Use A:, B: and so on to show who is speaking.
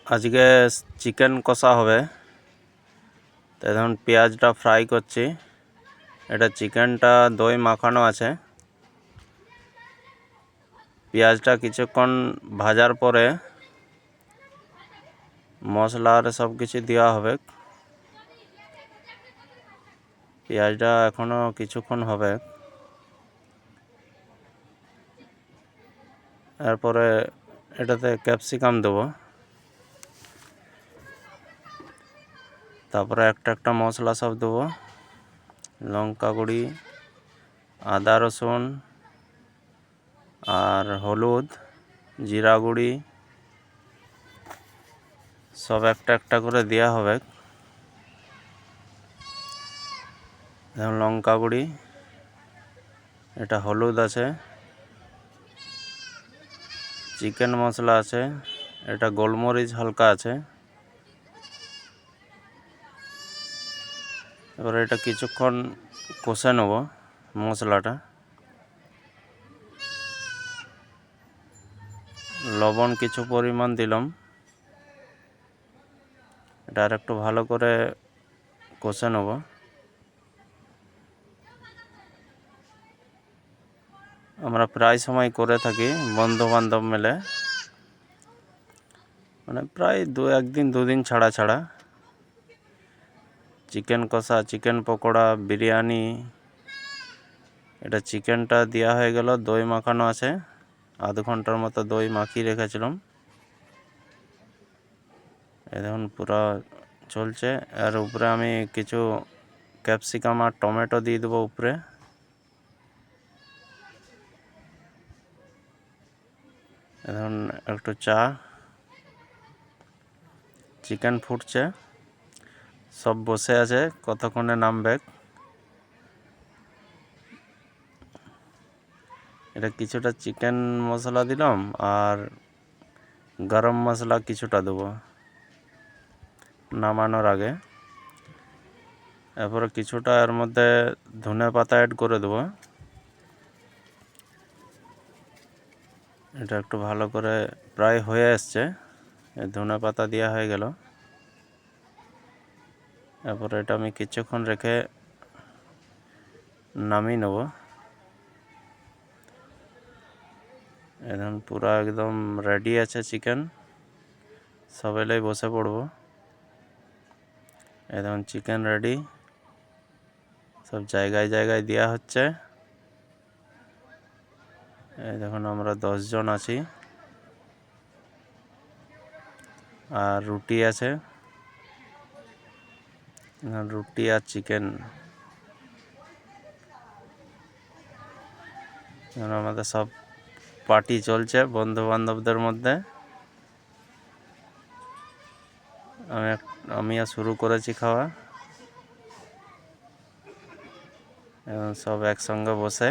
A: আজকে চিকেন কষা হবে। তো এখন পেঁয়াজটা ফ্রাই করছি। এটা চিকেনটা দই মাখানো আছে। পেঁয়াজটা কিছুক্ষণ ভাজার পরে মশলা আর সব কিছু দেওয়া হবে। পেঁয়াজটা এখনো কিছুক্ষণ হবে। এরপরে এটাতে ক্যাপসিকাম দেবো। তারপরে একটা মশলা সব দেবো, লঙ্কা গুঁড়ি, আদা রসুন আর হলুদ, জিরা গুঁড়ি সব একটা করে দেওয়া হবে। যেমন লঙ্কা গুঁড়ি, এটা হলুদ আছে, চিকেন মশলা আছে, এটা গোলমরিচ হালকা আছে। এবার এটা কিছুক্ষণ কষে নেব মশলাটা। লবণ কিছু পরিমাণ দিলাম। এটা আর একটু ভালো করে কষে নেব। আমরা প্রায় সময় করে থাকি বন্ধু বান্ধব মিলে, মানে প্রায় একদিন দুদিন ছাড়া ছাড়া। চিকেন কষা, চিকেন পকোড়া, বিরিয়ানি। এটা চিকেনটা দেওয়া হয়ে গেল, দই মাখানো আছে, আধ ঘন্টার মতো দই মাখিয়ে রেখেছিলাম। এই দেখুন পুরো চলছে। আর উপরে আমি কিছু ক্যাপসিকাম আর টমেটো দিয়ে দেবো উপরে। এখন একটু চা, চিকেন ফুটছে, সব বসে আছে, কতক্ষণে নামবে। এটা কিছুটা চিকেন মশলা দিলাম আর গরম মশলা কিছুটা দেবো নামানোর আগে। এরপরে কিছুটা এর মধ্যে ধনে পাতা অ্যাড করে দেবো। এটা একটু ভালো করে প্রায় হয়ে আসছে, ধনে পাতা দেওয়া হয়ে গেল। এরপরে এটা আমি কিছুক্ষণ রেখে নামিয়ে নেব। এখন পুরো একদম রেডি আছে চিকেন, সবাই বসে পড়ব। এখন চিকেন রেডি, সব জায়গায় জায়গায় দেওয়া হচ্ছে। এই দেখুন আমরা 10 জন আছি। আর রুটি আছে, রুটি আর চিকেন। আমাদের সব পার্টি চলছে বন্ধু বান্ধবদের মধ্যে। আমি শুরু করেছি খাওয়া। সব একসঙ্গে বসে